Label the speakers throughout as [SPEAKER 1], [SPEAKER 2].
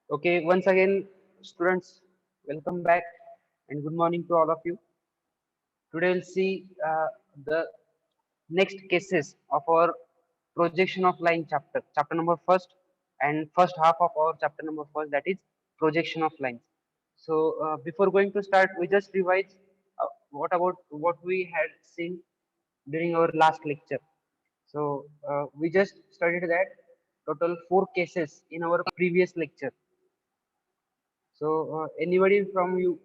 [SPEAKER 1] Okay, once again, students, welcome back and good morning to all of you. Today we'll see the next cases of our projection of line chapter number first and first half of our chapter number first, that is projection of lines. So before going to start, we just revise what about what we had seen during our last lecture. So we just studied that total four cases in our previous lecture. So anybody from you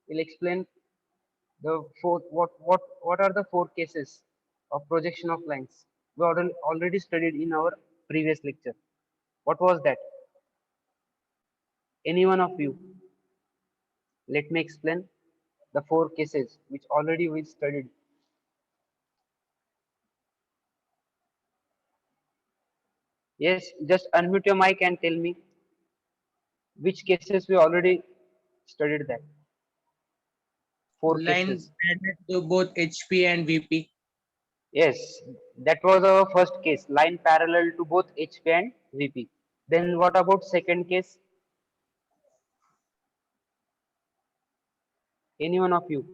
[SPEAKER 1] will explain the four what are the four cases of projection of lines we already studied in our previous lecture. What was that? Any one of you? Let me explain the four cases which already we studied. Yes, just unmute your mic and tell me which cases we already studied that. Four
[SPEAKER 2] Line
[SPEAKER 1] cases.
[SPEAKER 2] added to both HP and VP.
[SPEAKER 1] Yes, that was our first case, line parallel to both HP and VP. Then what about second case? Any one of you?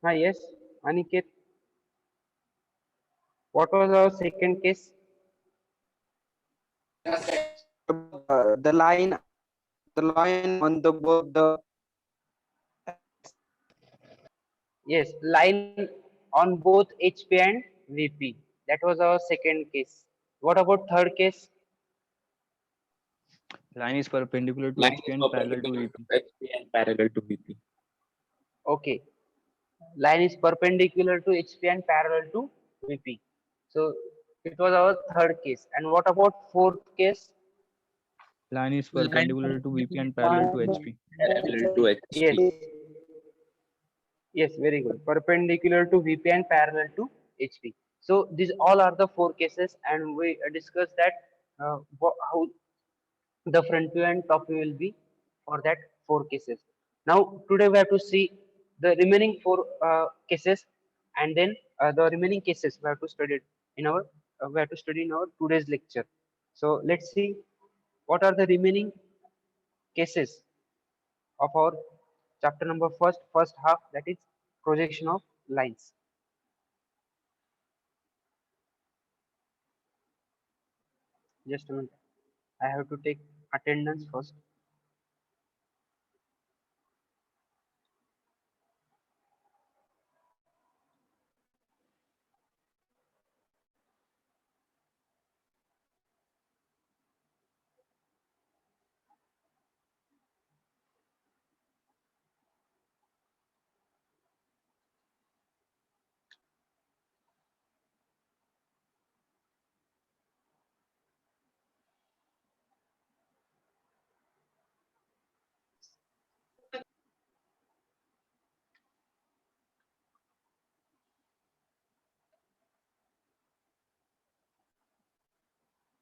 [SPEAKER 1] Yes, Aniket. What was our second case?
[SPEAKER 3] The line on the both the
[SPEAKER 1] Yes, line on both HP and VP. That was our second case. What about third case?
[SPEAKER 4] Line is perpendicular to
[SPEAKER 5] Line
[SPEAKER 4] HP
[SPEAKER 5] is
[SPEAKER 4] and parallel to
[SPEAKER 5] perpendicular
[SPEAKER 4] VP.
[SPEAKER 5] to HP and parallel to VP.
[SPEAKER 1] Okay, line is perpendicular to HP and parallel to VP. So it was our third case. And what about fourth case?
[SPEAKER 4] Line is
[SPEAKER 2] Line
[SPEAKER 4] perpendicular to VP and parallel to
[SPEAKER 2] perpendicular
[SPEAKER 4] HP.
[SPEAKER 5] Parallel to
[SPEAKER 1] Yes,
[SPEAKER 5] HP.
[SPEAKER 1] yes, very good. Perpendicular to VP and parallel to HP. So these all are the four cases, and we discussed that how the front view and top view will be for that four cases. Now today we have to see the remaining four cases, and then the remaining cases we have to study in our we have to study in our today's lecture. So let's see what are the remaining cases of our chapter number first half, that is projection of lines. Just a minute. I have to take attendance first.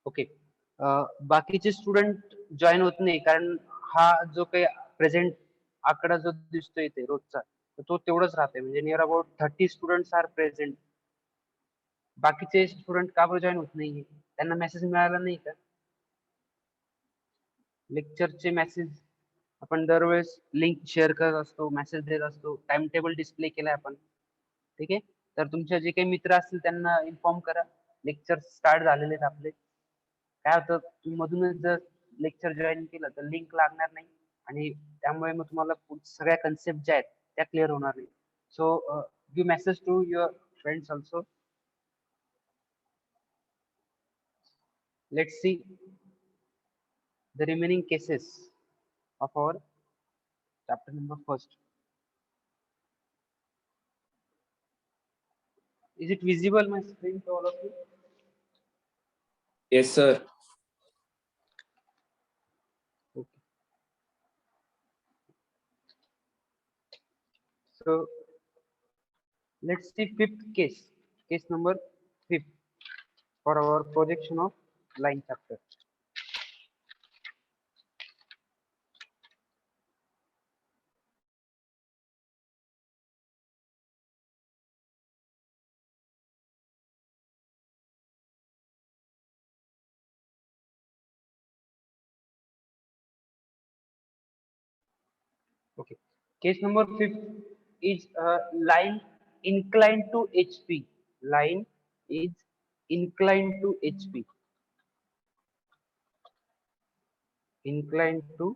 [SPEAKER 1] Okay. बाकीचे student join होत नाही कारण हा जो काही present आकडा जो दिसतोय इथे रोजचा तो तेवढंच राहतोय म्हणजे near about 30 students are present. बाकीचे स्टुडंट का बरं जॉईन होत नाहीये? त्यांना मेसेज मिळाला नाही का? लेक्चरचे मेसेज आपण दरवेळेस लिंक शेअर करत असतो, मेसेज देत असतो, टाइम टेबल डिस्प्ले केलाय आपण. ठीक आहे, तर तुमचे जे काही मित्र असतील त्यांना इन्फॉर्म करा लेक्चर स्टार्ट झालेले आहेत आपले. काय होतं, तुम्ही मधूनच जर लेक्चर जॉईन केलं तर लिंक लागणार नाही आणि त्यामुळे मग तुम्हाला सगळ्या कन्सेप्ट ज्या आहेत त्या क्लिअर होणार नाही. So give message to your friends also. Let's see the remaining cases of our chapter number first. Is it visible my screen to all of you?
[SPEAKER 5] Yes, sir.
[SPEAKER 1] Okay. So let's see fifth case number fifth for our projection of line chapter. Case number 5 is line inclined to HP. Line is inclined to HP. Inclined to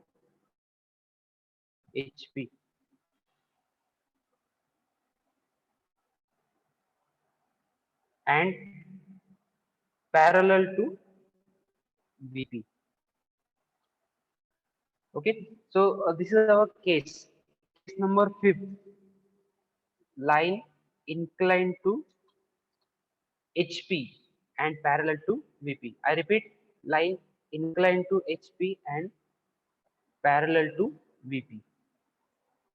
[SPEAKER 1] HP. And parallel to VP. Okay, so this is our case. Case number 5. Line inclined to HP and parallel to VP. I repeat, line inclined to HP and parallel to VP.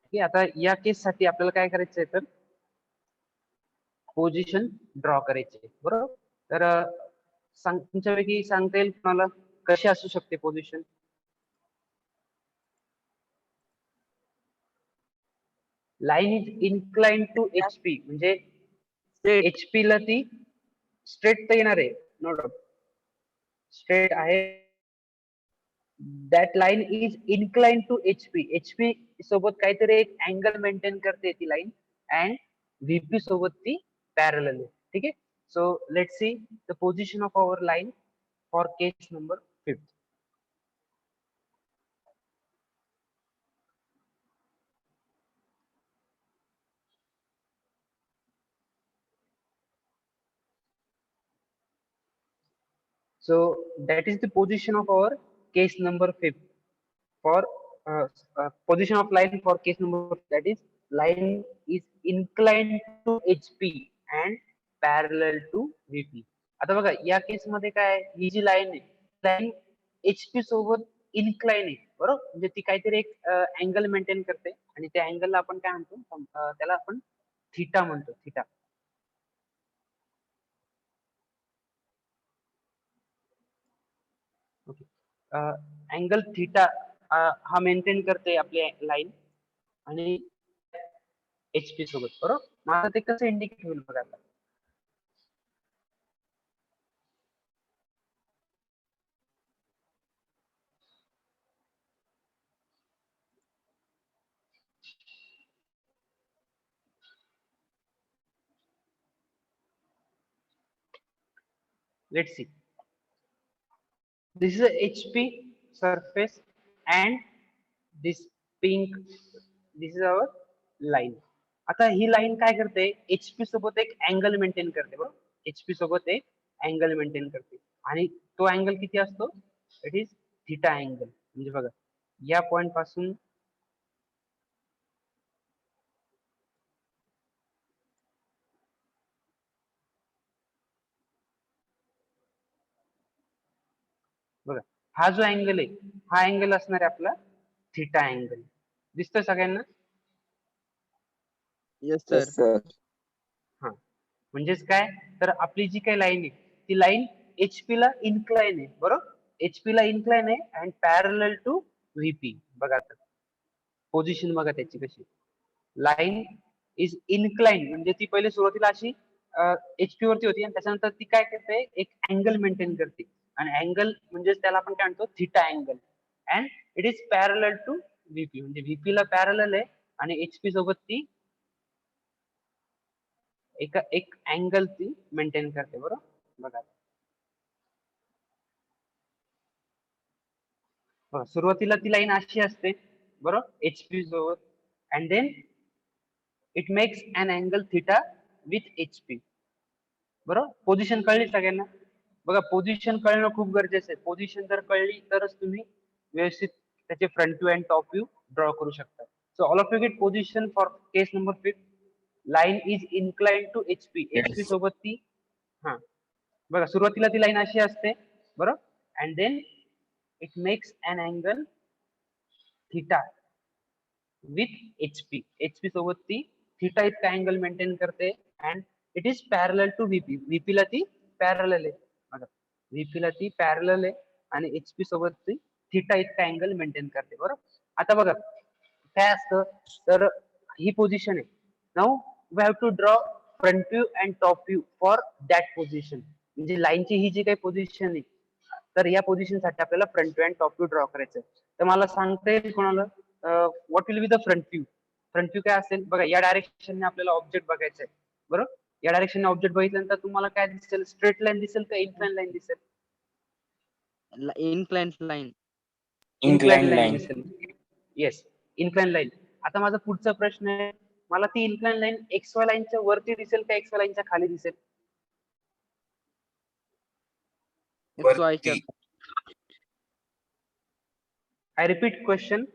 [SPEAKER 1] Okay, आता या केस साठी आपल्याला काय करायचं आहे तर position draw करायचे बरोबर. तर तुमच्यापैकी सांगता येईल तुम्हाला कशी असू शकते position. Line is inclined to HP म्हणजे HP ला ती स्ट्रेट तर येणार आहे, नो डाउट स्ट्रेट आहे. That line is inclined to HP सोबत काहीतरी एक अँगल मेंटेन करते ती लाईन अँड VP सोबत ती पॅरलल आहे. ठीक आहे. So let's see the position of our line for case number 5. So that is the position of our case number 5 for position of line for case number 5, that is line is inclined to HP and parallel to VP. आता बघा या केस मध्ये काय ही जी line आहे line HP सोबत incline आहे बरोबर. म्हणजे ती काहीतरी एक अँगल मेंटेन करते आणि त्या अँगलला आपण काय म्हणतो त्याला आपण थीटा म्हणतो. Theta okay. अँगल थीटा हा मेंटेन करते आपली लाईन आणि HP सोबत बरोबर. मला ते कसं इंडिकेट होईल बघा आता. Let's see. This is a HP surface and this pink, this is our line. आता ही लाईन काय करते HP सोबत एक अँगल मेंटेन करते बरोबर. HP सोबत एक अँगल मेंटेन करते आणि तो अँगल किती असतो, इट इज थीटा अँगल. म्हणजे बघा या पॉइंट पासून बघा हा जो अँगल आहे हा अँगल असणार आहे आपला थीटा अँगल. दिसतोय सगळ्यांना.
[SPEAKER 3] Yes,
[SPEAKER 5] Yes, sir.
[SPEAKER 1] हा म्हणजेच काय तर आपली जी काही लाईन आहे ती लाईन HP ला इन्क्लाइन आहे बरोबर. HP ला इन्क्लाइन आहे अँड पॅरलल टू VP. बघा आता पोझिशन बघा त्याची कशी. लाईन इज इन्क्लाइन म्हणजे ती पहिले सुरुवातीला अशी HP वरती होती आणि त्याच्यानंतर ती काय करते एक अँगल मेंटेन करते आणि अँगल म्हणजे त्याला आपण काय म्हणतो theta angle and it is parallel to VP. म्हणजे VP ला पॅरलल आहे आणि HP सोबत ती एक अँगल ती मेंटेन करते बरोबर. बघा सुरुवातीला ती लाईन अशी असते बरोबर HP सोबत and then it makes an angle theta with HP बरोबर. पोझिशन कळली सगळ्यांना. बघा पोझिशन कळणं खूप गरजेचं आहे. पोझिशन जर कळली तरच तुम्ही व्यवस्थित त्याचे front view and top view draw करू शकता. So all of you get position for case number 5. Line is inclined to HP. HP सोबत ती हा बघा सुरुवातीला ती लाईन अशी असते बरोबर and then it makes an angle theta with HP सोबत ती थीटा इतका अँगल मेंटेन करते and it is parallel to VP ला ती पॅरलल आहे बघा. VP ला ती पॅरलल आहे आणि HP सोबत ती थीटा इतका अँगल मेंटेन करते बरोबर. आता बघा काय असतं तर ही पोझिशन आहे. Now we have to draw front view and top view for that position. म्हणजे लाईनची ही जी काही पोझिशन आहे तर या पोझिशन साठी आपल्याला front view and top view draw करायचं आहे. तर मला सांगता येईल कोणाला what will be the front view. Front view काय असेल बघा, या डायरेक्शनने आपल्याला ऑब्जेक्ट बघायचं आहे बरोबर. या डायरेक्शनने ऑब्जेक्ट बघितल्यानंतर तुम्हाला काय दिसेल, स्ट्रेट लाईन दिसेल का इन्क्लाइन लाईन दिसेल?
[SPEAKER 3] Inclined line.
[SPEAKER 5] Inclined
[SPEAKER 1] line
[SPEAKER 5] line.
[SPEAKER 1] दिसेल. Yes, incline line. आता माझा पुढचा प्रश्न आहे, मला ती इन्क्लाइन लाईन XY लाईनच्या वरती दिसेल का XY लाईनच्या खाली दिसेल?
[SPEAKER 3] XY च्या
[SPEAKER 1] I repeat question.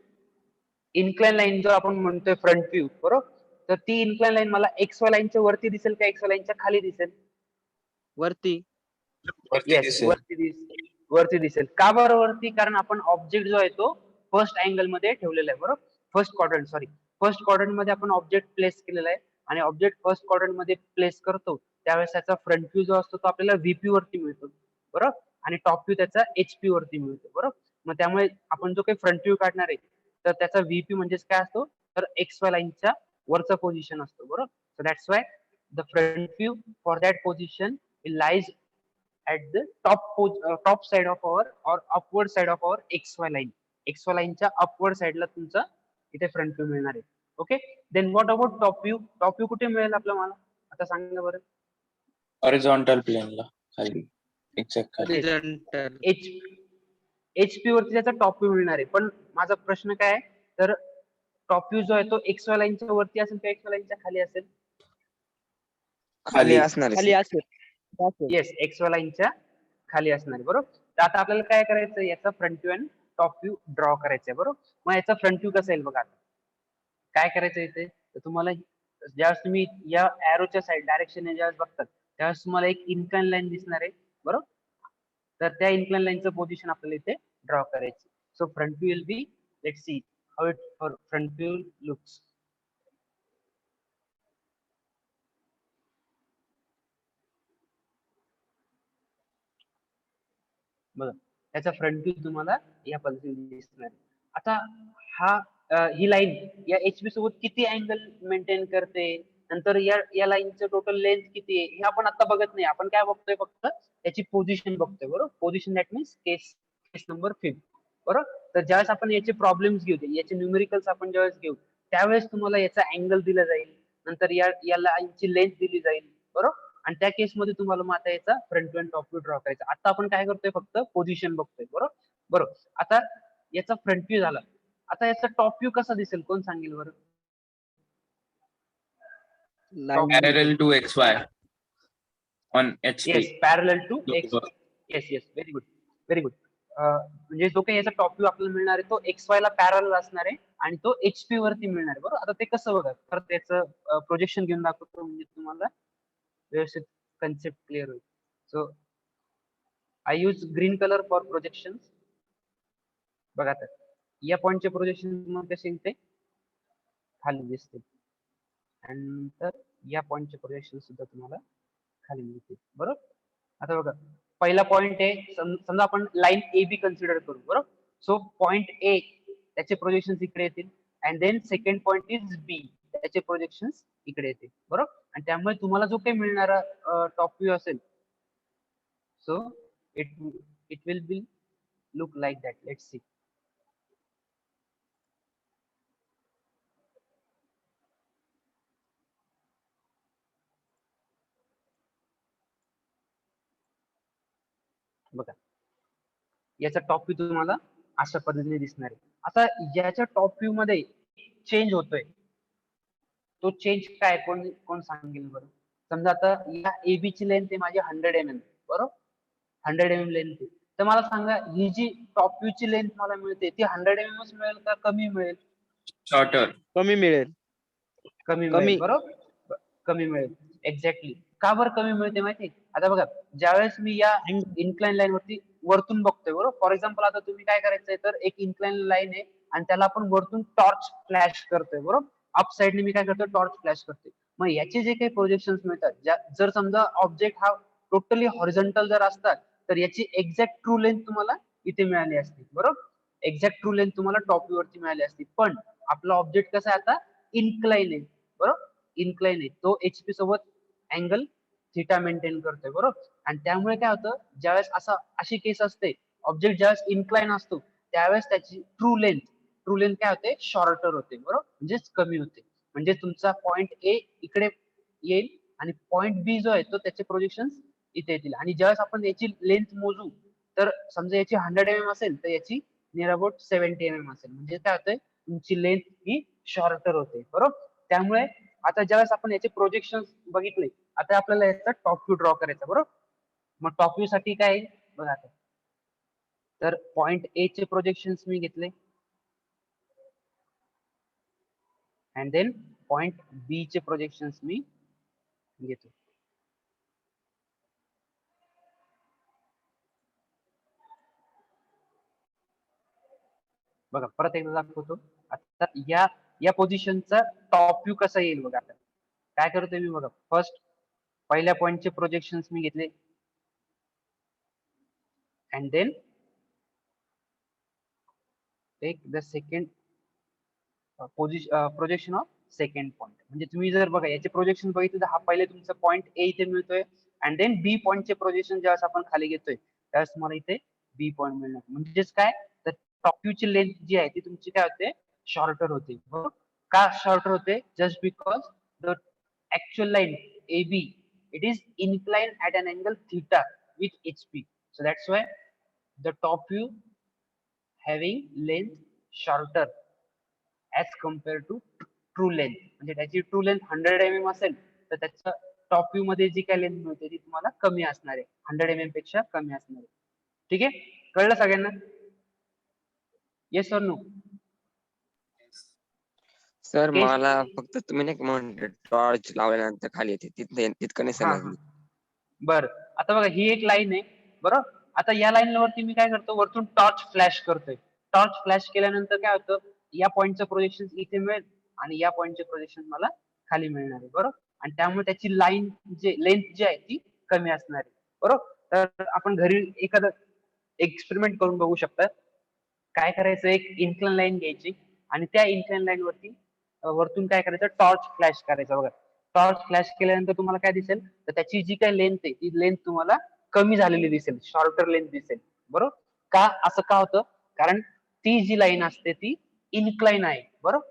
[SPEAKER 1] Incline line जो आपण म्हणतोय फ्रंट व्ह्यू बरोबर, तर ती इन्क्लाइन लाईन मला XY लाईनच्या वरती दिसेल का XY लाईनच्या खाली दिसेल?
[SPEAKER 3] वरती.
[SPEAKER 1] येस, वरती दिसेल. का बरं वरती? कारण आपण ऑब्जेक्ट जो आहे तो फर्स्ट अँगल मध्ये ठेवलेला आहे बरोबर. फर्स्ट क्वाड्रंट मध्ये आपण ऑब्जेक्ट प्लेस केलेला आहे आणि ऑब्जेक्ट फर्स्ट क्वाड्रंट मध्ये प्लेस करतो त्यावेळेस त्याचा फ्रंट व्ह्यू जो असतो तो आपल्याला VP वरती मिळतो बरोबर, आणि टॉप व्ह्यू त्याचा HP वरती मिळतो बरोबर. मग त्यामुळे आपण जो काही फ्रंट व्ह्यू काढणार आहे तर त्याचा VP म्हणजेच काय असतो, तर XY लाईनच्या वरचा पोझिशन असतो बरोबर. So that's why the front view for that position lies at the top side of our or upward side of our XY line. XY line च्या upward side ला तुमचा इथे फ्रंट व्ह्यू मिळणार आहे. Okay, then what about top view? Top view कुठे मिळेल आपल्याला, मला आता सांगा बरं.
[SPEAKER 5] Horizontal plane ला खाली, एक्झॅक्ट खाली.
[SPEAKER 3] Horizontal.
[SPEAKER 1] HP वरती त्याचा टॉप व्ह्यू मिळणार आहे. पण माझा प्रश्न काय आहे, तर टॉप व्ह्यू जो आहे तो XY लाईनच्या वरती असेल का XY लाईनच्या खाली असेल?
[SPEAKER 5] खाली
[SPEAKER 2] असणार
[SPEAKER 3] खाली असेल.
[SPEAKER 1] येस, XY लाईनच्या खाली असणार आहे बरोबर. तर आता आपल्याला काय करायचं, याचा फ्रंट व्ह्यू आणि टॉप व्ह्यू ड्रॉ करायचा आहे बरोबर. मग याचा फ्रंट व्ह्यू कसा येईल बघा. आता काय करायचं इथे, तर तुम्हाला ज्यावेळेस तुम्ही या एरोच्या साइड डायरेक्शन ज्यावेळेस बघतात त्यावेळेस तुम्हाला एक इन्क्लाइन लाईन दिसणार आहे बरोबर. तर त्या इन्क्लाइन लाईनचं पोझिशन आपल्याला इथे ड्रॉ करायची. So front view will be, let's see how it front view looks. बघा, त्याचा फ्रंट व्ह्यू तुम्हाला या पद्धतीने दिसणार आहे. आता ही लाईन या HP सोबत किती अँगल मेंटेन करते, नंतर या लाईनचं टोटल लेंथ किती आहे हे आपण आता बघत नाही. आपण काय बघतोय, फक्त त्याची पोझिशन बघतोय बरोबर. Position that means case number 5 बरोबर. तर ज्यावेळेस आपण याचे प्रॉब्लेम्स घेऊ, याचे न्यूमेरिकल्स आपण ज्यावेळेस घेऊ त्यावेळेस तुम्हाला याचा अँगल दिला जाईल, नंतर या लाईनची लेंथ दिली जाईल बरोबर. आणि त्या केसमध्ये तुम्हाला मग आता याचा फ्रंट व्ह्यू आणि टॉप व्ह्यू ड्रॉ करायचा. आता आपण काय करतोय, फक्त पोझिशन बघतोय बरोबर. आता याचा फ्रंट व्ह्यू झाला, आता याचा टॉप व्ह्यू कसा दिसेल, कोण सांगेल बरं?
[SPEAKER 5] Parallel to XY on HP.
[SPEAKER 1] Yes, parallel to X. Yes, very good. म्हणजे जो काही याचा टॉप व्ह्यू आपल्याला मिळणार आहे तो XY ला पॅरलल असणार आहे आणि तो HP वरती मिळणार आहे बरोबर. आता ते कसं बघा, तर त्याचं प्रोजेक्शन घेऊन दाखवतो म्हणजे तुम्हाला व्यवस्थित कन्सेप्ट क्लिअर होईल. So I use green colour for projection. बघा, तर या पॉइंटचे प्रोजेक्शन कसे ते खाली दिसते आणि नंतर या पॉइंटचे प्रोजेक्शन सुद्धा तुम्हाला खाली मिळते बरोबर. आता बघा, पहिला पॉइंट आहे, समजा आपण लाईन AB कन्सिडर करू बरोबर. सो पॉइंट A त्याचे प्रोजेक्शन इकडे येतील and then second point is B, त्याचे प्रोजेक्शन इकडे येतील बरोबर. आणि त्यामुळे तुम्हाला जो काही मिळणारा टॉप व्ह्यू असेल, so it will be look like that. Let's see. बघा, याचा टॉप व्ह्यू तुम्हाला अशा पद्धतीने दिसणार आहे. आता याच्या टॉप व्ह्यू मध्ये चेंज होतोय, तो चेंज काय, कोण सांगेल बरं? समजा आता या AB ची लेंथ आहे माझी 100 mm बरोबर, 100 mm लेंथ आहे. तर मला सांगा, ही जी टॉप व्ह्यू ची लेंथ मला मिळते ती 100 mm मिळेल का कमी मिळेल?
[SPEAKER 5] Shorter.
[SPEAKER 3] कमी मिळेल.
[SPEAKER 1] कमी मिळेल बरोबर, कमी मिळेल. एक्झॅक्टली. का बरं कमी मिळते माहिती? आता बघा, ज्यावेळेस मी या इन्क्लाइन लाईन वरती वरतून बघतोय बरोबर. फॉर एक्झाम्पल आता तुम्ही काय करायचंय, तर एक इन्क्लाइन लाईन आहे आणि त्याला आपण वरतून टॉर्च फ्लॅश करतोय बरोबर. अप साइडने मी काय करतोय, टॉर्च फ्लॅश करतोय. मग याचे जे काही प्रोजेक्शन मिळतात, जर समजा ऑब्जेक्ट हा टोटली हॉरिझॉन्टल जर असतात तर याची एक्झॅक्ट ट्रू लेंथ तुम्हाला इथे मिळाली असती बरोबर. एक्झॅक्ट ट्रू लेंथ तुम्हाला टॉप व्ह्यू वरती मिळाली असती. पण आपला ऑब्जेक्ट कसा आहे आता, इन्क्लाइन आहे बरोबर. इन्क्लाइन आहे, तो HP सोबत अँगल थिटा मेंटेन करतोय बरोबर. आणि त्यामुळे काय होतं, ज्यावेळेस अशी केस असते, ऑब्जेक्ट ज्यावेळेस इन्क्लाइन असतो त्यावेळेस त्याची ट्रू लेंथ काय होते, शॉर्टर होते बरोबर, म्हणजेच कमी होते. म्हणजे तुमचा पॉइंट ए इकडे येईल आणि पॉइंट बी जो आहे तो त्याचे प्रोजेक्शन इथे येतील. आणि ज्यावेळेस आपण याची लेंथ मोजू तर समजा याची 100 mm असेल तर याची नियर अबाउट 70 mm असेल. म्हणजे काय होतंय तुमची लेंथ ही शॉर्टर होते. बरोबर. त्यामुळे आता ज्यावेळेस आपण याचे प्रोजेक्शन बघितले, आता आपल्याला याचा टॉप व्ह्यू ड्रॉ करायचा. बरोबर. मग टॉप व्ह्यू साठी काय आहे बघा आता, तर पॉइंट ए चे प्रोजेक्शन मी घेतले अँड देन पॉइंट बी चे प्रोजेक्शन मी घेतो. बघा परत एकदा दाखवतो. आता या पोझिशनचा टॉप व्ह्यू कसा येईल बघा. आता काय करतोय मी बघा, फर्स्ट पहिल्या पॉइंटचे प्रोजेक्शन मी घेतले and then take the second projection of second point. म्हणजे तुम्ही जर बघा याचे प्रोजेक्शन बघितले तर हा पहिले तुमचा पॉइंट ए इथे मिळतोय अँड देन बी पॉइंटचे प्रोजेक्शन ज्यावेळेस आपण खाली घेतोय त्यावेळेस तुम्हाला इथे बी पॉइंट मिळणार. म्हणजेच काय, तर टॉप व्ह्यूची लेंथ जी आहे ती तुमची काय होते, शॉर्टर होते. बरोबर. का शॉर्टर होते, just because the actual line A B it is incline at an angle theta with HP. So that's why the top view having length shorter as compared to true length. म्हणजे त्याची true length 100 mm असेल तर त्याच्या top view मध्ये जी काय length मिळते ती तुम्हाला कमी असणार आहे, 100 mm पेक्षा कमी असणार आहे. ठीक आहे, कळलं सगळ्यांना? येस और नो?
[SPEAKER 6] सर
[SPEAKER 1] केस
[SPEAKER 6] मला फक्त तुम्ही नाही म्हणते टॉर्च लावल्यानंतर खाली येते तितकं नाही
[SPEAKER 1] हा
[SPEAKER 6] समजलं.
[SPEAKER 1] बर. आता बघा ही एक लाईन आहे. बरोबर. आता या लाईन वरती मी काय करतो, वरतून टॉर्च फ्लॅश करतोय. टॉर्च फ्लॅश केल्यानंतर काय होतं, या पॉइंटचं प्रोजेक्शन इथे मिळेल आणि या पॉइंटचे प्रोजेक्शन मला खाली मिळणार आहे. बरोबर. आणि त्यामुळे त्याची लाईन जे लेंथ जी आहे ती कमी असणार आहे. बरोबर. तर आपण घरी एखादं एक्सपेरिमेंट करून बघू शकता. काय करायचं, एक इन्क्लाइन लाईन घ्यायची आणि त्या इन्क्लाइन लाईन वरती वरतून काय करायचं, टॉर्च फ्लॅश करायचा. बघा टॉर्च फ्लॅश केल्यानंतर तुम्हाला काय दिसेल, तर त्याची जी काही लेंथ आहे ती लेंथ तुम्हाला कमी झालेली दिसेल, शॉर्टर लेंथ दिसेल. बरोबर. का असं का होतं, कारण ती जी लाईन असते ती इन्क्लाइन आहे. बरोबर.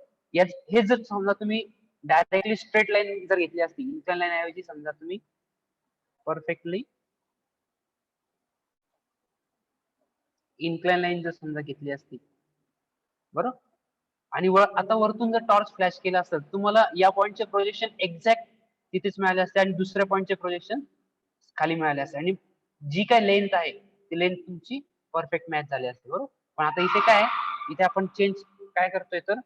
[SPEAKER 1] हे जर समजा तुम्ही डायरेक्टली स्ट्रेट लाईन जर घेतली असती, इन्क्लाइन लाईन ऐवजी समजा तुम्ही परफेक्टली इन्क्लाइन लाईन जर समजा घेतली असती, बरोबर, आणि आता वरतून जर टॉर्च फ्लॅश केला असतं तुम्हाला या पॉइंटचे प्रोजेक्शन एक्झॅक्ट तिथेच मिळाले असते आणि दुसऱ्या पॉइंटचे प्रोजेक्शन खाली मिळाले असते आणि जी काय लेंथ आहे ती लेंथ तुमची परफेक्ट मॅच झाली असते. बरोबर. पण आता इथे काय आहे, इथे आपण चेंज काय करतोय, तर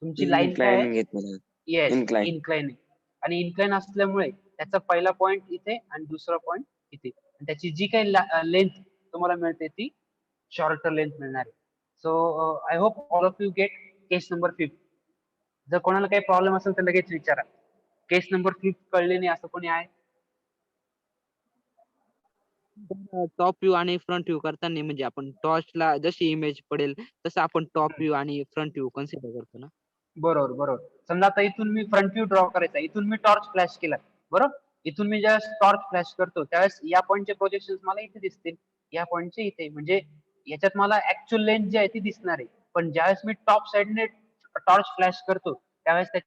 [SPEAKER 1] तुमची लाईन काय आहे,
[SPEAKER 6] इन्क्लाइन घेतलं.
[SPEAKER 1] Yes
[SPEAKER 6] Incline.
[SPEAKER 1] इन्क्लाइन आहे आणि इन्क्लाइन असल्यामुळे त्याचा पहिला पॉइंट इथे आणि दुसरा पॉइंट इथे, आणि त्याची जी काही लेंथ तुम्हाला मिळते ती शॉर्टर लेंथ मिळणार आहे. So I hope all of you gate case number 5. जर कोणाला काही प्रॉब्लेम असेल तर लगेच विचारा. केस नंबर 5 कळले नाही असं कोणी आहे?
[SPEAKER 3] टॉप व्ह्यू आणि फ्रंट व्ह्यू करताना म्हणजे आपण टॉर्चला जशी इमेज पडेल तसं आपण टॉप व्ह्यू आणि फ्रंट व्ह्यू कन्सिडर करतो ना.
[SPEAKER 1] बरोबर बरोबर. समजा आता इथून मी फ्रंट व्ह्यू ड्रॉ करायचा, इथून मी टॉर्च फ्लॅश केला. बरोबर. इथून मी ज्यावेळेस टॉर्च फ्लॅश करतो त्यावेळेस या पॉइंटचे प्रोजेक्शन मला इथे दिसतील, या पॉइंटचे इथे, म्हणजे याच्यात मला ऍक्च्युअल लेंथ जी आहे ती दिसणार आहे. पण ज्यावेळेस मी टॉप साइडने टॉर्च फ्लॅश करतो त्यावेळेस त्या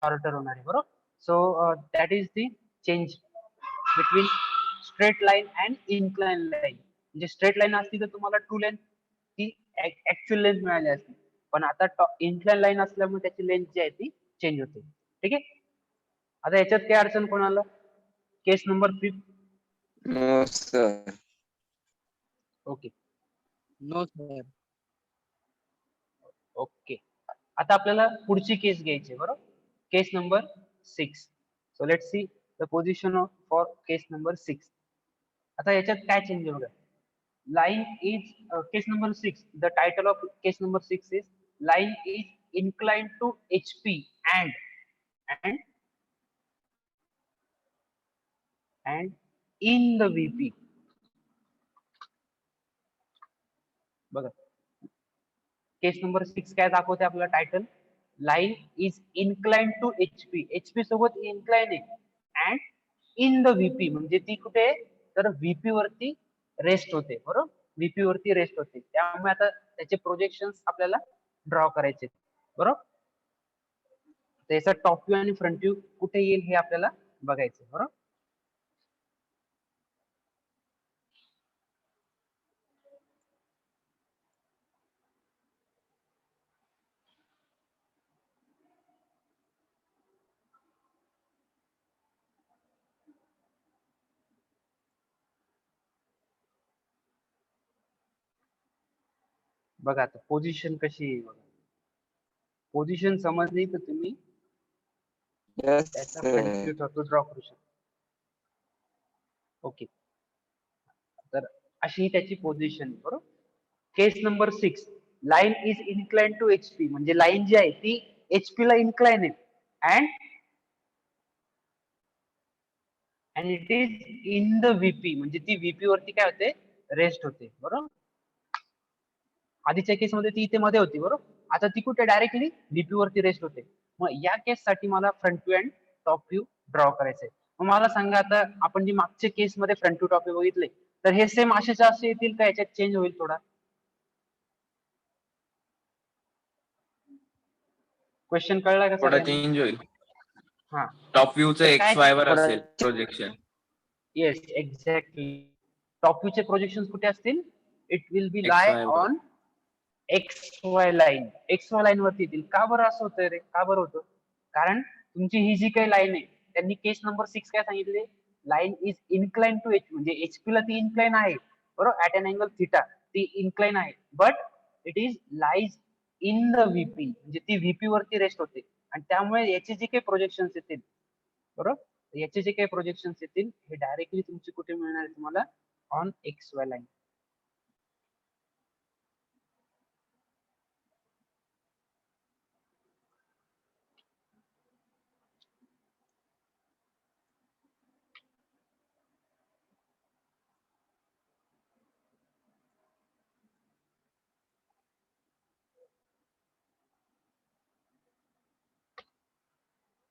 [SPEAKER 1] शॉर्टर होणार आहे. बरोबर. So that is the change between straight line and incline line. म्हणजे स्ट्रेट लाईन असती तर तुम्हाला ट्रू लेंथ ती ऍक्च्युअल लेंथ मिळाली असती, पण आता इन्क्लाइन लाईन असल्यामुळे त्याची लेंथ जी आहे ती चेंज होते. ठीक आहे. आता याच्यात काय अडचण कोणाला? Case number 5.
[SPEAKER 6] No sir.
[SPEAKER 1] Okay
[SPEAKER 3] no sir.
[SPEAKER 1] Okay. आता आपल्याला पुढची केस घ्यायची आहे. बरोबर. Case number 6. So let see the position for case number 6. आता याच्यात काय चेंज आहे बघा. line is case number 6, the title of case number 6 is line is inclined to HP and in the VP. बघा case number 6 काय दाखवते आपला title, line is incline to HP. HP सोबत इन्क्लाइन आहे अँड इन द VP, म्हणजे ती कुठे, तर VP वरती रेस्ट होते. बरोबर. VP वरती रेस्ट होते. त्यामुळे आता त्याचे प्रोजेक्शन आपल्याला ड्रॉ करायचे. बरोबर. तर याचा टॉप व्ह्यू आणि फ्रंट व्ह्यू कुठे येईल हे आपल्याला बघायचं आहे, बरोबर. बघा आता पोझिशन कशी आहे बघा. पोझिशन समजली तर तुम्ही
[SPEAKER 6] Yes,
[SPEAKER 1] त्याचा
[SPEAKER 6] sir.
[SPEAKER 1] फ्रंट व्ह्यू ड्रॉ करू शकता. ओके, तर अशी ही त्याची पोझिशन बरोबर. Case number 6, line is incline to HP, म्हणजे लाईन जी आहे ती HP ला इन्क्लाइन आहे and it is in the VP, म्हणजे ती VP वरती काय होते, रेस्ट होते, बरोबर. आधीच्या केस मध्ये ती इथे मध्ये होती, बरोबर. आता ती कुठे डायरेक्टली VP वरती रेस्ट होते. मग या केस साठी मला front view and top view draw करायचंय. मग मला सांगा, आता आपण जी मागच्या केस मध्ये फ्रंट व्ह्यू टॉप व्ह्यू बघितले, तर हे सेम असेच्या असे येतील का याच्यात चेंज होईल थोडा? क्वेश्चन कळला का
[SPEAKER 5] थोडा
[SPEAKER 1] सगळ्यांना?
[SPEAKER 5] चेंज होईल.
[SPEAKER 1] हा,
[SPEAKER 5] टॉप व्ह्यूचं
[SPEAKER 1] तर काय
[SPEAKER 5] XY वर
[SPEAKER 6] थोडा-
[SPEAKER 5] असेल प्रोजेक्शन.
[SPEAKER 1] Yes, exactly. टॉप व्ह्यूचे प्रोजेक्शन कुठे असतील? It will be
[SPEAKER 5] XY
[SPEAKER 1] lie
[SPEAKER 5] वर.
[SPEAKER 1] On XY line. XY line वरती येतील. का बरं असं होतंय रे? का बरं होतं? कारण तुमची ही जी काही लाईन आहे, त्यांनी केस नंबर 6 काय सांगितले, line is incline to HP, म्हणजे HP ला ती इन्क्लाइन आहे, बरोबर, ऍट अन अँगल थिटा ती इन्क्लाइन आहे, but it is lies in the VP, म्हणजे ती VP वरती रेस्ट होते. आणि त्यामुळे याचे जे काही प्रोजेक्शन येतील, बरोबर, याचे जे काही प्रोजेक्शन येतील हे डायरेक्टली तुमचे कुठे मिळणार आहे तुम्हाला? On XY line.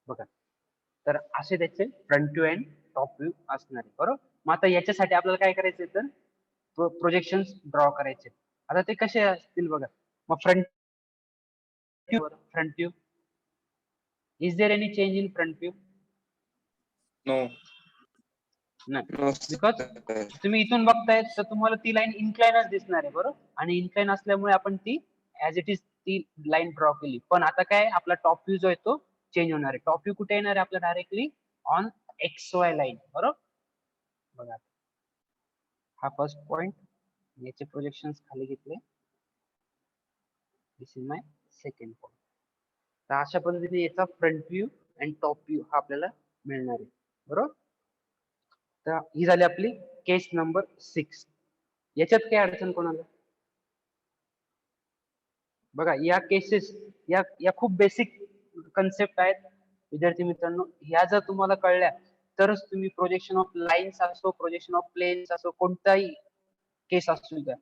[SPEAKER 1] बघा, तर असे त्याचे front view and top view असणार आहे, बरोबर. मग आता याच्यासाठी आपल्याला काय करायचंय, तर प्रोजेक्शन ड्रॉ करायचे. आता ते कसे असतील बघा. मग front view, is there any change in front view?
[SPEAKER 5] No.
[SPEAKER 1] नाही,
[SPEAKER 6] No,
[SPEAKER 1] बिकॉज
[SPEAKER 6] sir.
[SPEAKER 1] तुम्ही इथून बघताय तर तुम्हाला ती लाईन इन्क्लाइनच दिसणार आहे, बरोबर. आणि इन्क्लाइन असल्यामुळे आपण ती ऍज इट इज ती लाईन ड्रॉ केली. पण आता काय, आपला टॉप व्ह्यू जो आहे तो चेंज होणार आहे. टॉप व्ह्यू कुठे येणार आहे आपला? डायरेक्टली ऑन XY लाईन, बरोबर. बघा, हा फर्स्ट पॉइंट, याचे प्रोजेक्शन खाली घेतले. दिस इज माय सेकंड पॉइंट. तर अशा पद्धतीने याचा front view and top view हा आपल्याला मिळणार आहे, बरोबर. तर ही झाली आपली केस नंबर 6. याच्यात काय अडचण कोणाला? बघा, या केसेस या खूप बेसिक कन्सेप्ट आहेत विद्यार्थी मित्रांनो. ह्या जर तुम्हाला कळल्या तरच तुम्ही प्रोजेक्शन ऑफ लाईन्स असो, प्रोजेक्शन ऑफ प्लेन्स असो, कोणताही केस असू द्या,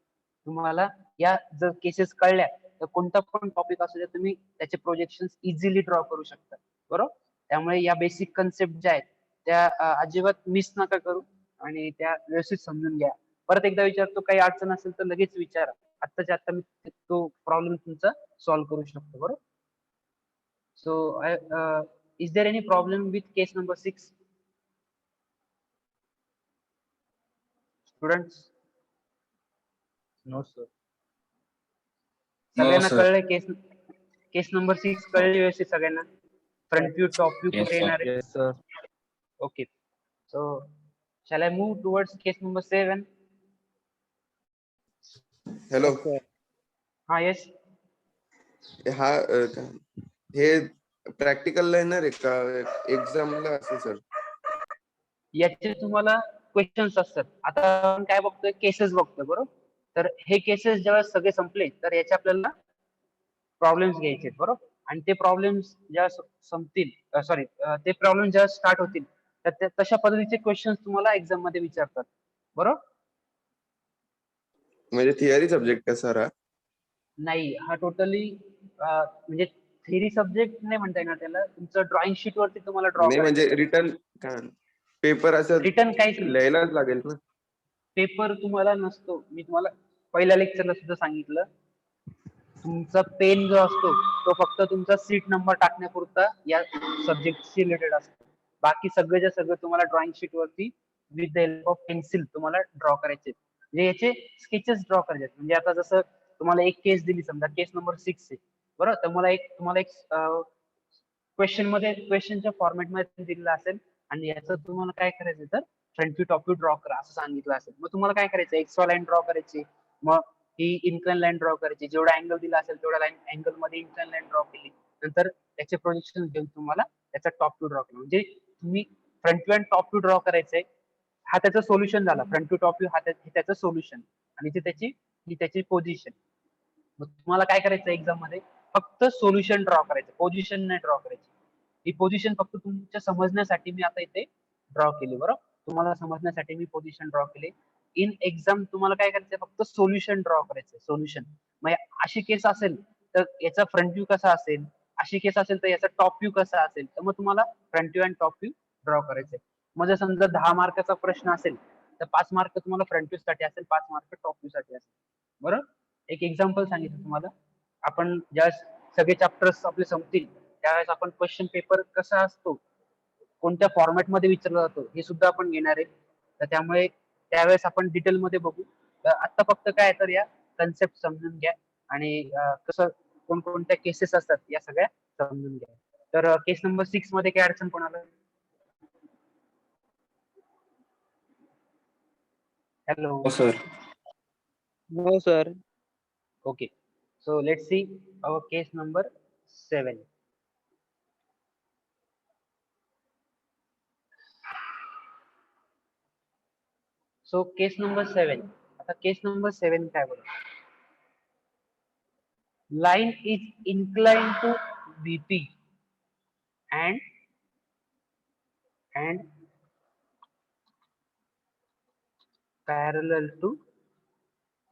[SPEAKER 1] तुम्हाला या जर केसेस कळल्या तर कोणता पण टॉपिक असू द्या, तुम्ही त्याचे प्रोजेक्शन इझिली ड्रॉ करू शकता, बरोबर. त्यामुळे या बेसिक कन्सेप्ट ज्या आहेत त्या अजिबात मिस नका करू आणि त्या व्यवस्थित समजून घ्या. परत एकदा विचारतो, काही अडचण असेल तर लगेच विचारा. आत्ताच्या आता मी तो प्रॉब्लेम तुमचा सॉल्व्ह करू शकतो, बरोबर. So is there any problem with case number 6 students?
[SPEAKER 4] No, sir.
[SPEAKER 1] सगळ्यांना
[SPEAKER 5] sir.
[SPEAKER 1] कळलंय केस नंबर 6 कळली व्यवस्थित सगळ्यांना? Front view top view
[SPEAKER 5] Yes,
[SPEAKER 1] कुठे
[SPEAKER 5] sir.
[SPEAKER 1] येणार आहे?
[SPEAKER 4] Yes, sir.
[SPEAKER 1] Okay, so shall I move towards case number 7?
[SPEAKER 7] Hello.
[SPEAKER 1] हा, yes.
[SPEAKER 7] हा हे प्रॅक्टिकलला येणार आहे का एक्झामला असे सर?
[SPEAKER 1] याचे तुम्हाला क्वेश्चन्स असतात. आता आपण काय बघतोय, केसेस बघतोय, बरोबर. तर हे केसेस जेव्हा सगळे संपले तर याचे आपल्याला प्रॉब्लेम्स घ्यायचे, बरोबर. आणि ते प्रॉब्लेम्स जेव्हा संपतील, सॉरी, ते प्रॉब्लेम जेव्हा स्टार्ट होतील तर तशा पद्धतीचे क्वेश्चन्स तुम्हाला एक्झाम मध्ये विचारतात, बरोबर.
[SPEAKER 7] म्हणजे थिअरी सब्जेक्ट का सर हा?
[SPEAKER 1] नाही, हा टोटली म्हणजे थेरी सब्जेक्ट नाही म्हणता येणार त्याला. तुमचं ड्रॉइंग शीट वरती तुम्हाला ड्रॉ
[SPEAKER 7] नाही म्हणजे रिटर्न का पेपर असं
[SPEAKER 1] रिटर्न काहीच नाही.
[SPEAKER 7] लिहायलाच लागेल ना?
[SPEAKER 1] पेपर तुम्हाला नसतो. मी तुम्हाला पहिल्या लेक्चरला सुद्धा सांगितलं, तुमचा पेन जो असतो तो फक्त तुमचा सीट नंबर टाकण्यापुरता या सब्जेक्टशी रिलेटेड असतो. बाकी सगळं तुम्हाला ड्रॉइंग शीट वरती with the help of pencil तुम्हाला ड्रॉ करायचे, म्हणजे याचे स्केचेस ड्रॉ करायचे. म्हणजे आता जसं तुम्हाला एक केस दिली, समजा केस नंबर 6 आहे बरोबर, तर तुम्हाला एक क्वेश्चनच्या फॉर्मॅटमध्ये दिलेलं असेल आणि याचं तुम्हाला काय करायचं तर front view top view draw करा असं सांगितलं असेल. मग तुम्हाला काय करायचं, एक्सवा लाईन ड्रॉ करायची, मग ही इन्क्लाइन लाईन ड्रॉ करायची, जेवढा अँगल दिला असेल तेवढ्या लाईन अँगल मध्ये इन्क्लाइन लाईन ड्रॉ केली, नंतर त्याचे प्रोजेक्शन घेऊन तुम्हाला त्याचा टॉप व्ह्यू ड्रॉ केला. म्हणजे तुम्ही फ्रंट व्ह्यू आणि टॉप व्ह्यू ड्रॉ करायचंय, हा त्याचं सोल्युशन झाला. फ्रंट व्ह्यू टॉप व्ह्यू हा त्याचं सोल्युशन आणि त्याची पोझिशन. मग तुम्हाला काय करायचं एक्झाम मध्ये, फक्त सोल्युशन ड्रॉ करायचं, पोझिशन नाही ड्रॉ करायची. ही पोझिशन फक्त तुमच्या समजण्यासाठी मी आता इथे ड्रॉ केली, बरोबर, तुम्हाला समजण्यासाठी मी पोझिशन ड्रॉ केली. इन एक्झाम तुम्हाला काय करायचं, फक्त सोल्युशन ड्रॉ करायचं, सोल्युशन. मग अशी केस असेल तर याचा फ्रंट व्ह्यू कसा असेल, अशी केस असेल तर याचा टॉप व्ह्यू कसा असेल, तर मग तुम्हाला फ्रंट व्ह्यू आणि टॉप व्ह्यू ड्रॉ करायचे. मग जर समजा 10 मार्काचा प्रश्न असेल तर 5 मार्क तुम्हाला फ्रंट व्ह्यू साठी असेल, 5 मार्क टॉप व्ह्यू साठी असेल, बरोबर. एक एक्झाम्पल सांगितलं तुम्हाला. आपण ज्यावेळेस सगळे चॅप्टर्स आपले संपतील त्यावेळेस आपण क्वेश्चन पेपर कसा असतो, कोणत्या फॉर्मॅट मध्ये विचारला जातो हे सुद्धा आपण घेणार आहे. तर त्यामुळे त्यावेळेस आपण डिटेल मध्ये बघू. तर आता फक्त काय तर या कन्सेप्ट समजून घ्या आणि कसं कोणकोणत्या केसेस असतात या सगळ्या समजून घ्या. तर केस नंबर 6 मध्ये काय अडचण कोणाला? हॅलो.
[SPEAKER 5] हो सर.
[SPEAKER 3] हो sir.
[SPEAKER 1] Okay, so let's see our case number 7. So case number 7. आता case number 7 काय बोलतो? Line is inclined to VP and parallel to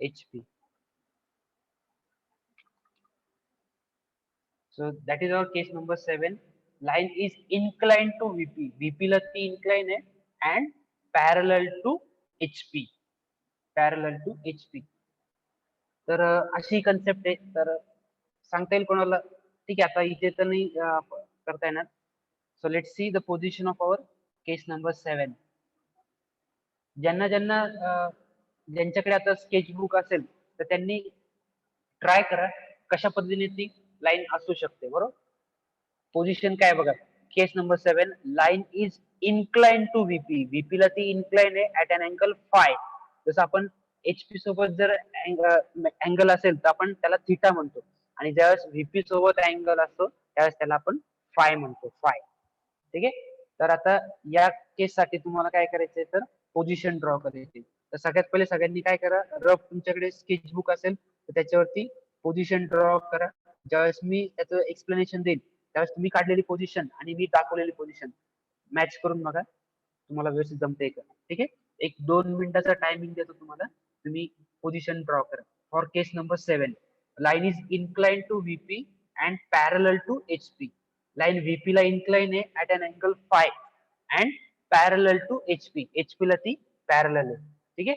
[SPEAKER 1] HP. So that is our case number 7. Line is inclined to VP. VP ला ती incline आहे and parallel to HP. Parallel to HP. तर अशी concept आहे. तर सांगता येईल कोणाला? ठीक आहे, आता इथे तर नाही करता येणार. So let see the position of our case number 7. ज्यांच्याकडे आता स्केचबुक असेल तर त्यांनी ट्राय करा कशा पद्धतीने ती लाईन असू शकते, बरोबर. पोझिशन काय बघा, case number 7, line is incline to VP. VP ला ती इन्क्लाइन आहे ऍट अन अँगल फाय. जसं आपण एचपी सोबत जर अँगल असेल तर आपण त्याला थिटा म्हणतो आणि ज्यावेळेस व्हीपी सोबत अँगल असतो त्यावेळेस त्याला आपण फाय म्हणतो, फाय. ठीक आहे. तर आता या केस साठी तुम्हाला काय करायचंय तर पोझिशन ड्रॉ करायची. तर सगळ्यात पहिले सगळ्यांनी काय करा, रफ तुमच्याकडे स्केचबुक असेल तर त्याच्यावरती पोझिशन ड्रॉ करा. ज्यावेळेस मी त्याचं एक्सप्लेनेशन देईल त्यावेळेस तुम्ही काढलेली पोझिशन आणि मी दाखवलेली पोझिशन मॅच करून बघा, तुम्हाला व्यवस्थित जमते का. ठीक आहे. एक 2 मिनिटाचा टायमिंग देतो तुम्हाला, तुम्ही पोझिशन ड्रॉ करा. For case number 7, line is incline to VP and parallel to HP. Line VP ला इन्क्लाइन आहे at an angle phi and parallel to HP. HP ला ती पॅरलल आहे. ठीक आहे.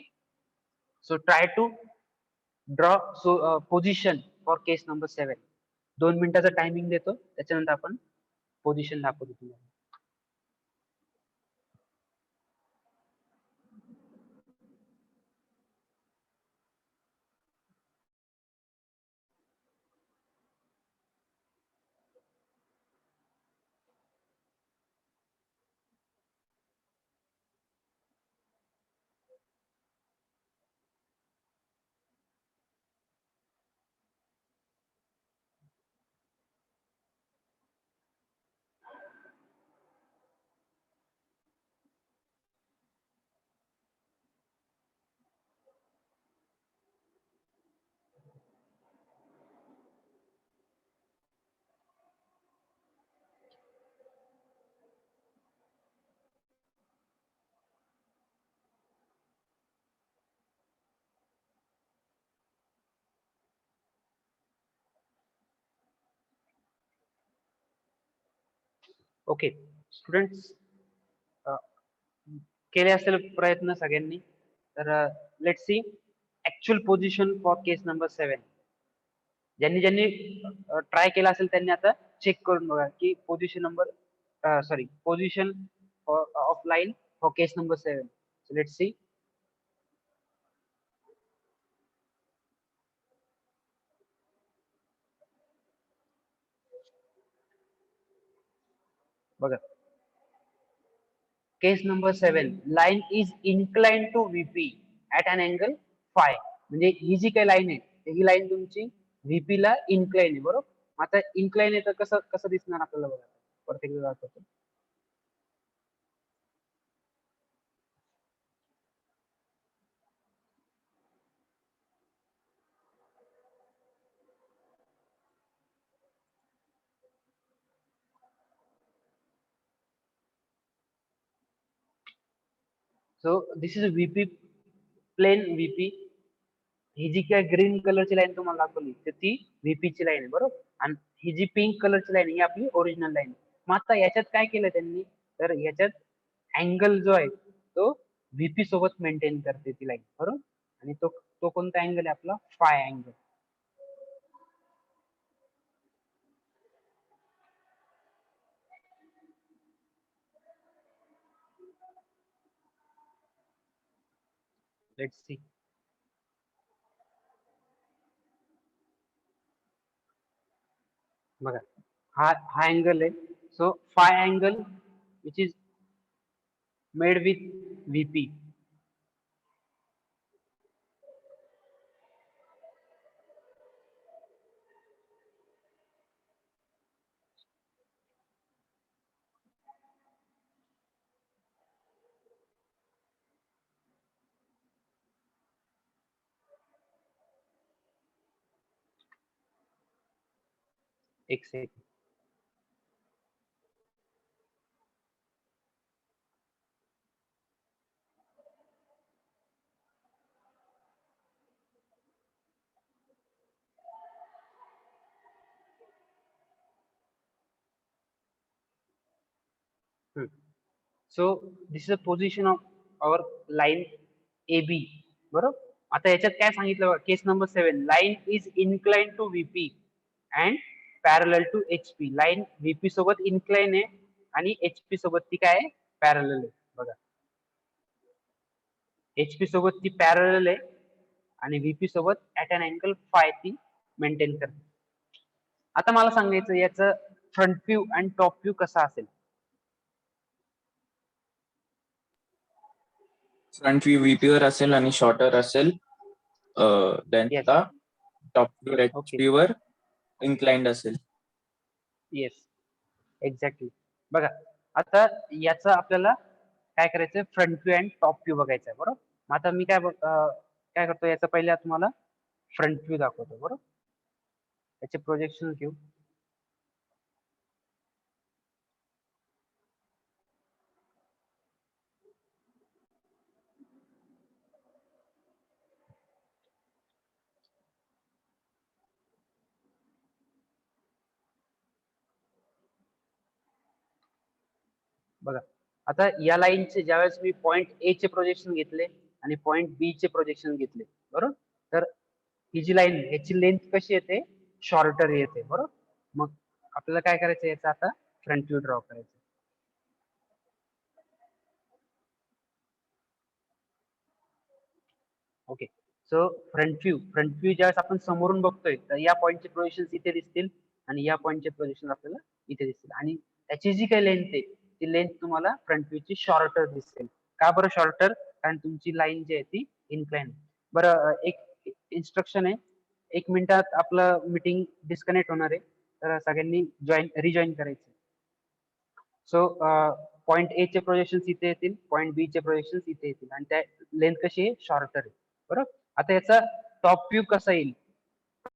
[SPEAKER 1] So try to draw position for case number 7. 2 मिनिटाचा timing देतो, त्याच्यानंतर आपण पोझिशन दाखवतो तुम्हाला. ओके स्टुडंट्स, केले असेल प्रयत्न सगळ्यांनी. तर let's see actual position for case number 7. ज्यांनी ज्यांनी ट्राय केला असेल त्यांनी आता चेक करून बघा की position number position of line for case number 7. Let's see. बघा, case number 7, line is incline to VP at an angle phi. म्हणजे ही जी काही लाईन आहे ही लाईन तुमची व्हीपी ला इन्क्लाइन आहे, बरोबर. आता इन्क्लाइन आहे तर कसं कसं दिसणार आपल्याला बघा. परत एकदा दाखवतो. So this is VP, plane VP. ही जी काय ग्रीन कलरची लाईन तुम्हाला दाखवली तर ती व्हीपी ची लाईन आहे, बरोबर. आणि ही जी पिंक कलरची लाईन ही आपली ओरिजिनल लाईन. मग आता याच्यात काय केलं त्यांनी, तर याच्यात अँगल जो आहे तो व्हीपी सोबत मेंटेन करते ती लाईन, बरोबर. आणि तो तो कोणता अँगल आहे आपला, फाय अँगल. Let's see. बघा, हा हा अँगल आहे. So phi angle which is made with VP. एक second. So this is a position of our line A B, बरोबर. आता याच्यात काय सांगितलं, case number 7, line is incline to VP and parallel to HP. Line VP सोबत incline आहे आणि HP सोबत ती काय आहे, पॅरल आहे. बघा, एचपी सोबत ती पॅरल आहे आणि व्हीपी सोबत ऍट अन अँगल फाय ती मेंटेन करते. आता मला सांगायचं याचं फ्रंट व्ह्यू आणि टॉप व्ह्यू कसा असेल.
[SPEAKER 5] फ्रंट व्ह्यू व्हीपी वर असेल आणि शॉर्टर असेल
[SPEAKER 1] Yes.
[SPEAKER 5] लेंथला. Top view
[SPEAKER 1] Okay.
[SPEAKER 5] एचपी वर इन्क्लाइंड असेल.
[SPEAKER 1] Yes, exactly. बघा, आता याचं आपल्याला काय करायचं, front view and top view बघायचं आहे, बरोबर. मग आता मी काय करतो, याचा पहिला तुम्हाला फ्रंट व्ह्यू दाखवतो, बरोबर. याचे प्रोजेक्शन घेऊ. बघा, आता या लाईनचे ज्यावेळेस मी पॉइंट ए चे प्रोजेक्शन घेतले आणि पॉइंट बी चे प्रोजेक्शन घेतले, बरोबर. तर ही जी लाईन याची लेंथ कशी येते, शॉर्टर येते, बरोबर. मग आपल्याला काय करायचं, याचा आता फ्रंट व्ह्यू ड्रॉ करायचं. ओके. सो फ्रंट व्ह्यू ज्यावेळेस आपण समोरून बघतोय तर या पॉइंटचे प्रोजेक्शन इथे दिसतील आणि या पॉइंटचे प्रोजेक्शन आपल्याला इथे दिसतील. आणि त्याची जी काही लेंथ आहे ती लेंथ तुम्हाला फ्रंट व्ह्यू ची शॉर्टर दिसेल. का बरं शॉर्टर, कारण तुमची लाईन जी आहे ती इन्क्लाइन. बरं, एक इन्स्ट्रक्शन आहे, 1 मिनिटात आपलं मीटिंग डिस्कनेक्ट होणार आहे, तर सगळ्यांनी रिजॉईन करायचं. सो पॉइंट ए चे प्रोजेक्शन इथे येतील, पॉइंट बी चे प्रोजेक्शन इथे येतील आणि त्या लेंथ कशी आहे, शॉर्टर आहे, बरोबर. आता याचा टॉप व्ह्यू कसा येईल